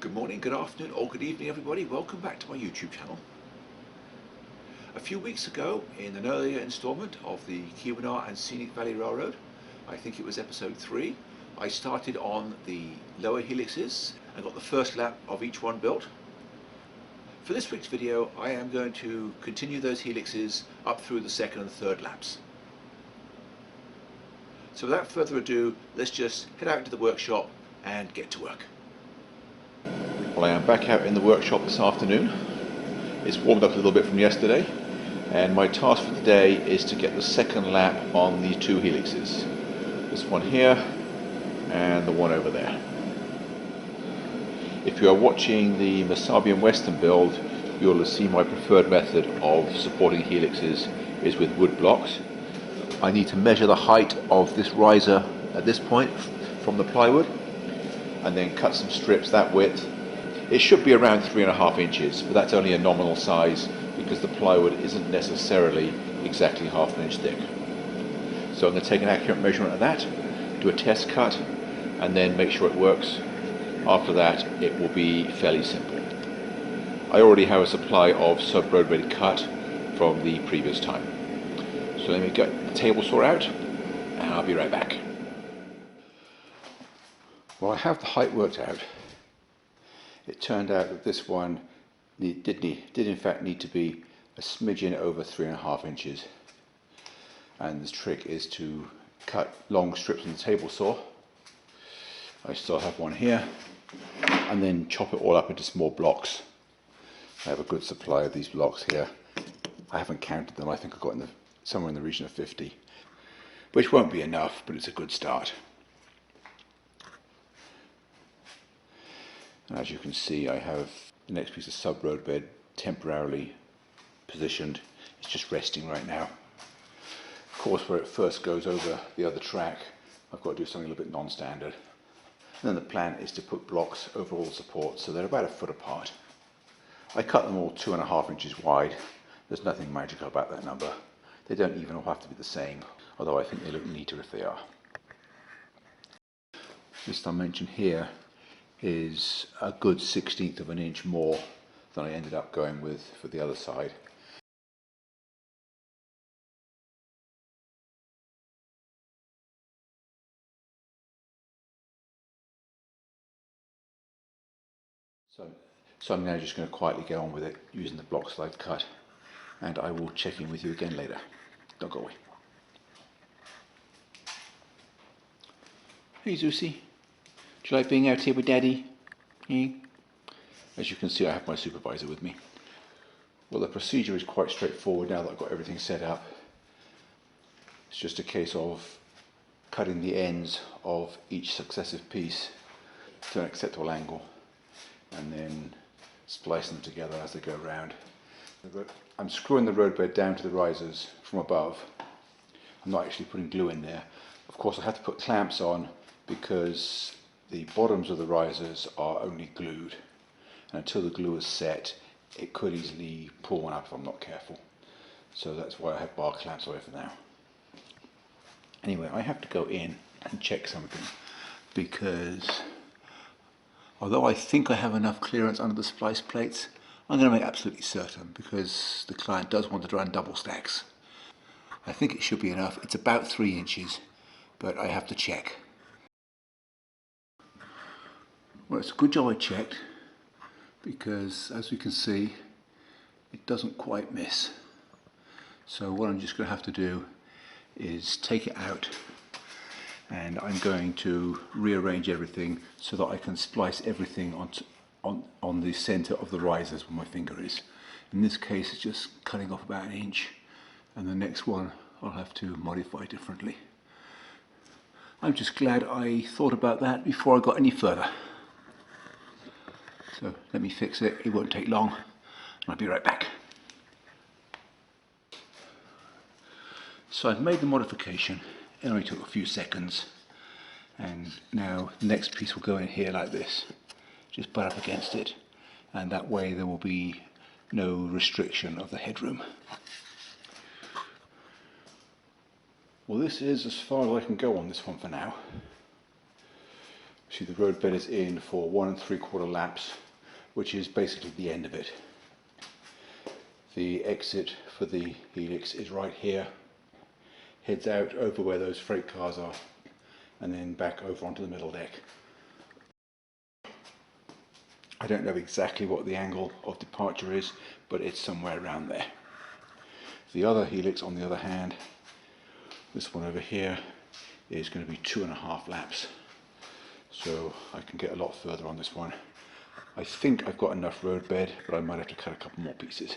Good morning, good afternoon, or good evening, everybody. Welcome back to my YouTube channel. A few weeks ago, in an earlier installment of the Keweenaw and Scenic Valley Railroad, I think it was episode 3, I started on the lower helixes and got the first lap of each one built. For this week's video, I am going to continue those helixes up through the second and third laps. So without further ado, let's just head out into the workshop and get to work. Well, I am back out in the workshop this afternoon. It's warmed up a little bit from yesterday, and my task for today is to get the second lap on the two helixes. This one here and the one over there. If you are watching the Masabian Western build, you'll have seen my preferred method of supporting helixes is with wood blocks. I need to measure the height of this riser at this point from the plywood and then cut some strips that width. It should be around 3.5 inches, but that's only a nominal size because the plywood isn't necessarily exactly half an inch thick. So I'm going to take an accurate measurement of that, do a test cut, and then make sure it works. After that, it will be fairly simple. I already have a supply of sub-roadbed cut from the previous time. So let me get the table saw out, and I'll be right back. Well, I have the height worked out. It turned out that this one did in fact need to be a smidgen over 3.5 inches. And the trick is to cut long strips on the table saw. I still have one here, and then chop it all up into small blocks. I have a good supply of these blocks here. I haven't counted them. I think I've got somewhere in the region of 50, which won't be enough, but it's a good start. And as you can see, I have the next piece of sub-roadbed temporarily positioned. It's just resting right now. Of course, where it first goes over the other track, I've got to do something a little bit non-standard. And then the plan is to put blocks over all the supports, so they're about 1 foot apart. I cut them all 2.5 inches wide. There's nothing magical about that number. They don't even all have to be the same, although I think they look neater if they are. This dimension here is a good 1/16 of an inch more than I ended up going with for the other side. So I'm now just going to quietly get on with it using the blocks that I've cut, and I will check in with you again later. Don't go away. Hey Zeusy, do you like being out here with Daddy? As you can see, I have my supervisor with me. Well, the procedure is quite straightforward now that I've got everything set up. It's just a case of cutting the ends of each successive piece to an acceptable angle and then splicing them together as they go around. I'm screwing the roadbed down to the risers from above. I'm not actually putting glue in there. Of course, I have to put clamps on because the bottoms of the risers are only glued, and until the glue is set, it could easily pull one up if I'm not careful. So that's why I have bar clamps away for now. Anyway, I have to go in and check something, because although I think I have enough clearance under the splice plates, I'm going to make absolutely certain, because the client does want to run double stacks. I think it should be enough. It's about 3 inches, but I have to check. Well, it's a good job I checked, because as we can see, it doesn't quite miss. So what I'm just going to have to do is take it out, and I'm going to rearrange everything so that I can splice everything on the center of the risers where my finger is. In this case, it's just cutting off about 1 inch, and the next one I'll have to modify differently. I'm just glad I thought about that before I got any further. So let me fix it. It won't take long. I'll be right back. So I've made the modification. It only took a few seconds. And now the next piece will go in here like this. Just butt up against it. And that way there will be no restriction of the headroom. Well, this is as far as I can go on this one for now. See, the roadbed is in for 1 3/4 laps, which is basically the end of it. The exit for the helix is right here, heads out over where those freight cars are, and then back over onto the middle deck. I don't know exactly what the angle of departure is, but it's somewhere around there. The other helix, on the other hand, this one over here, is going to be 2.5 laps. So I can get a lot further on this one. I think I've got enough roadbed, but I might have to cut a couple more pieces.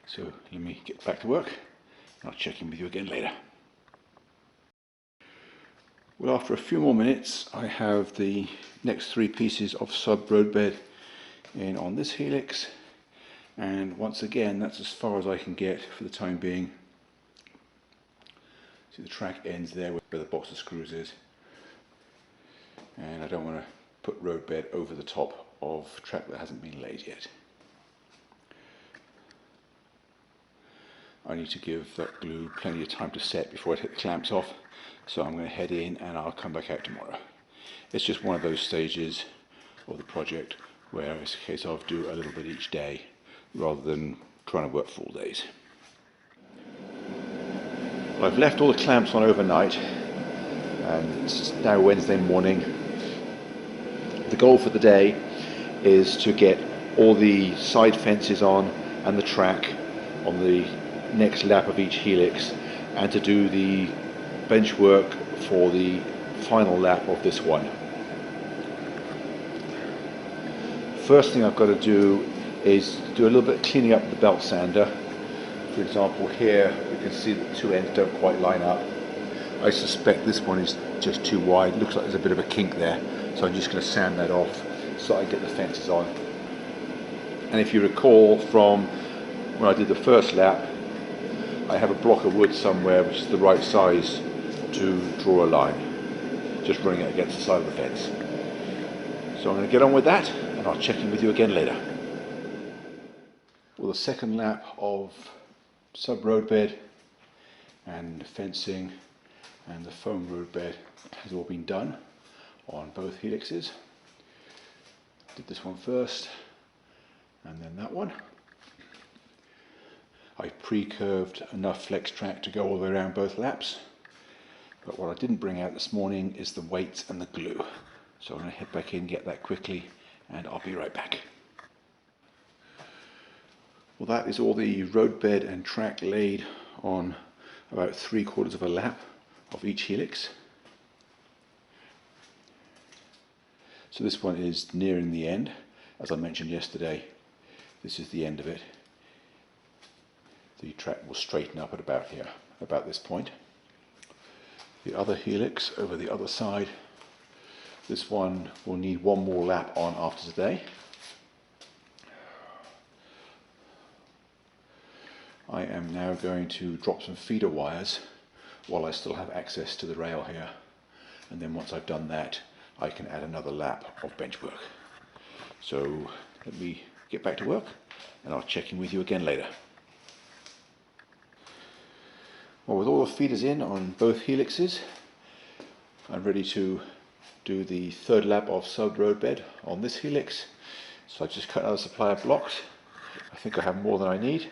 So let me get back to work, and I'll check in with you again later. Well, after a few more minutes, I have the next 3 pieces of sub roadbed in on this helix, and once again that's as far as I can get for the time being. See, the track ends there where the box of screws is, and I don't want to put roadbed over the top of track that hasn't been laid yet. I need to give that glue plenty of time to set before I take the clamps off, so I'm going to head in and I'll come back out tomorrow. It's just one of those stages of the project where it's a case of do a little bit each day rather than trying to work full days. Well, I've left all the clamps on overnight, and it's now Wednesday morning. The goal for the day is to get all the side fences on and the track on the next lap of each helix, and to do the bench work for the final lap of this one. First thing I've got to do is do a little bit of cleaning up with the belt sander. For example, here you can see that the 2 ends don't quite line up. I suspect this one is just too wide. Looks like there's a bit of a kink there, so I'm just going to sand that off so I get the fences on. And if you recall from when I did the first lap, I have a block of wood somewhere which is the right size to draw a line, just running it against the side of the fence. So I'm going to get on with that, and I'll check in with you again later. Well, the second lap of sub roadbed and fencing and the foam roadbed has all been done on both helixes. Did this one first, and then that one. I pre-curved enough flex track to go all the way around both laps, but what I didn't bring out this morning is the weights and the glue. So I'm going to head back in, get that quickly, and I'll be right back. Well, that is all the roadbed and track laid on about 3/4 of a lap of each helix. So this one is nearing the end. As I mentioned yesterday, this is the end of it. The track will straighten up at about here, about this point. The other helix over the other side, this one will need one more lap on after today. I am now going to drop some feeder wires while I still have access to the rail here, and then once I've done that I can add another lap of bench work. So let me get back to work, and I'll check in with you again later. Well, with all the feeders in on both helixes, I'm ready to do the 3rd lap of sub roadbed on this helix. So I just cut another supply of blocks. I think I have more than I need.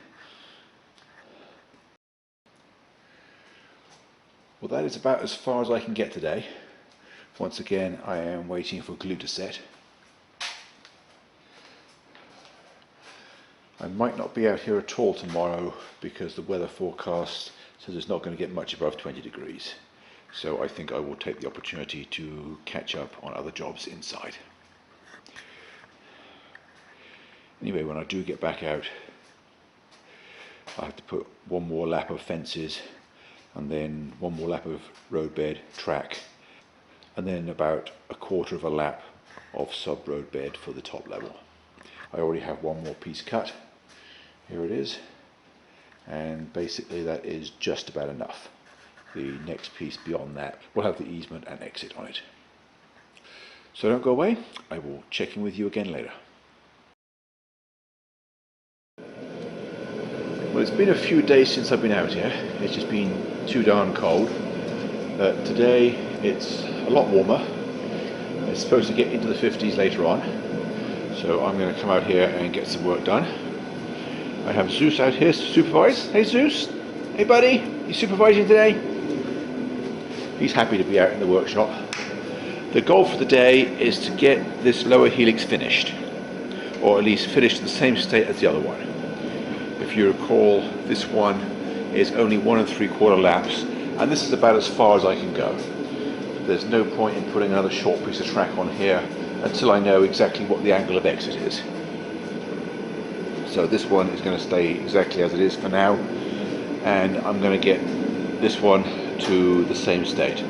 Well, that is about as far as I can get today. Once again, I am waiting for glue to set. I might not be out here at all tomorrow because the weather forecast says it's not going to get much above 20 degrees. So I think I will take the opportunity to catch up on other jobs inside. Anyway, when I do get back out, I have to put one more lap of fences, and then one more lap of roadbed track, and then about 1/4 of a lap of sub roadbed for the top level. I already have one more piece cut. Here it is, and basically that is just about enough. The next piece beyond that will have the easement and exit on it. So don't go away, I will check in with you again later. Well, it's been a few days since I've been out here. It's just been too darn cold. Today it's a lot warmer, It's supposed to get into the 50s later on, so I'm going to come out here and get some work done. I have Zeus out here to supervise. Hey Zeus! Hey buddy! You supervising today? He's happy to be out in the workshop. The goal for the day is to get this lower helix finished, or at least finished in the same state as the other one. If you recall, this one is only 1 3/4 laps, and this is about as far as I can go. There's no point in putting another short piece of track on here until I know exactly what the angle of exit is. So this one is going to stay exactly as it is for now, and I'm going to get this one to the same state.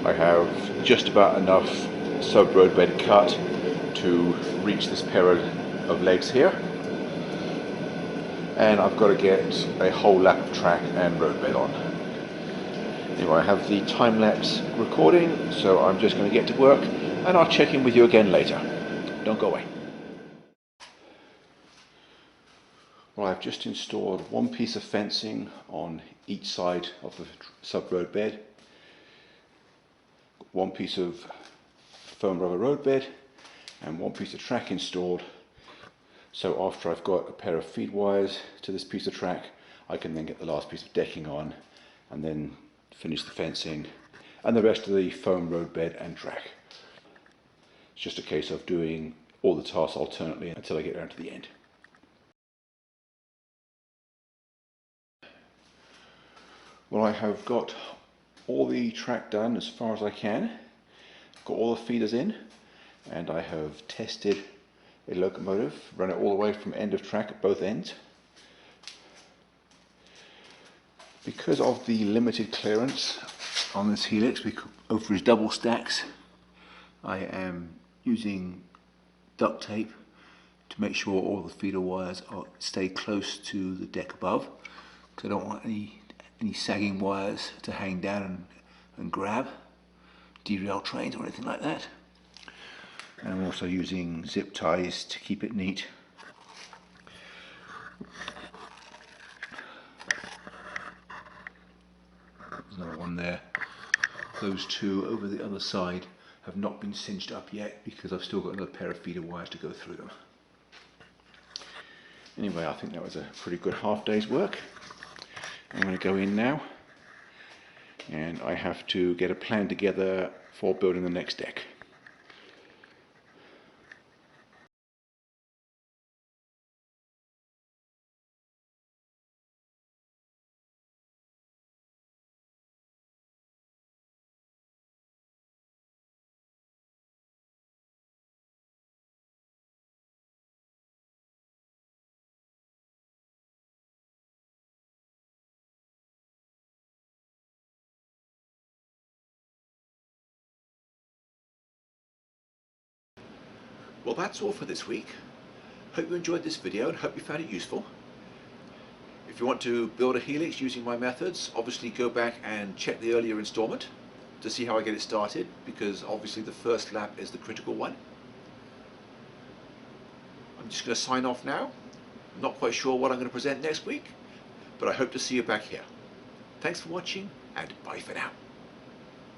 I have just about enough sub-road bed cut to reach this pair of legs here, and I've got to get a whole lap of track and road bed on. Anyway, I have the time-lapse recording, so I'm just going to get to work, and I'll check in with you again later. Don't go away. Well, I've just installed one piece of fencing on each side of the sub-road bed, one piece of foam rubber road bed, and one piece of track installed. So after I've got a pair of feed wires to this piece of track, I can then get the last piece of decking on, and then finish the fencing and the rest of the foam road bed and track. It's just a case of doing all the tasks alternately until I get down to the end. Well, I have got all the track done as far as I can, got all the feeders in, and I have tested a locomotive, run it all the way from end of track at both ends. Because of the limited clearance on this helix over his double stacks, I am using duct tape to make sure all the feeder wires stay close to the deck above, because I don't want any sagging wires to hang down and grab, derail trains or anything like that. And I'm also using zip ties to keep it neat. There's another one there. Those two over the other side have not been cinched up yet because I've still got another pair of feeder wires to go through them. Anyway, I think that was a pretty good half day's work. I'm going to go in now, and I have to get a plan together for building the next deck. Well, that's all for this week. Hope you enjoyed this video and hope you found it useful. If you want to build a helix using my methods, obviously go back and check the earlier installment to see how I get it started, because obviously the first lap is the critical one. I'm just going to sign off now. I'm not quite sure what I'm going to present next week, but I hope to see you back here. Thanks for watching, and bye for now.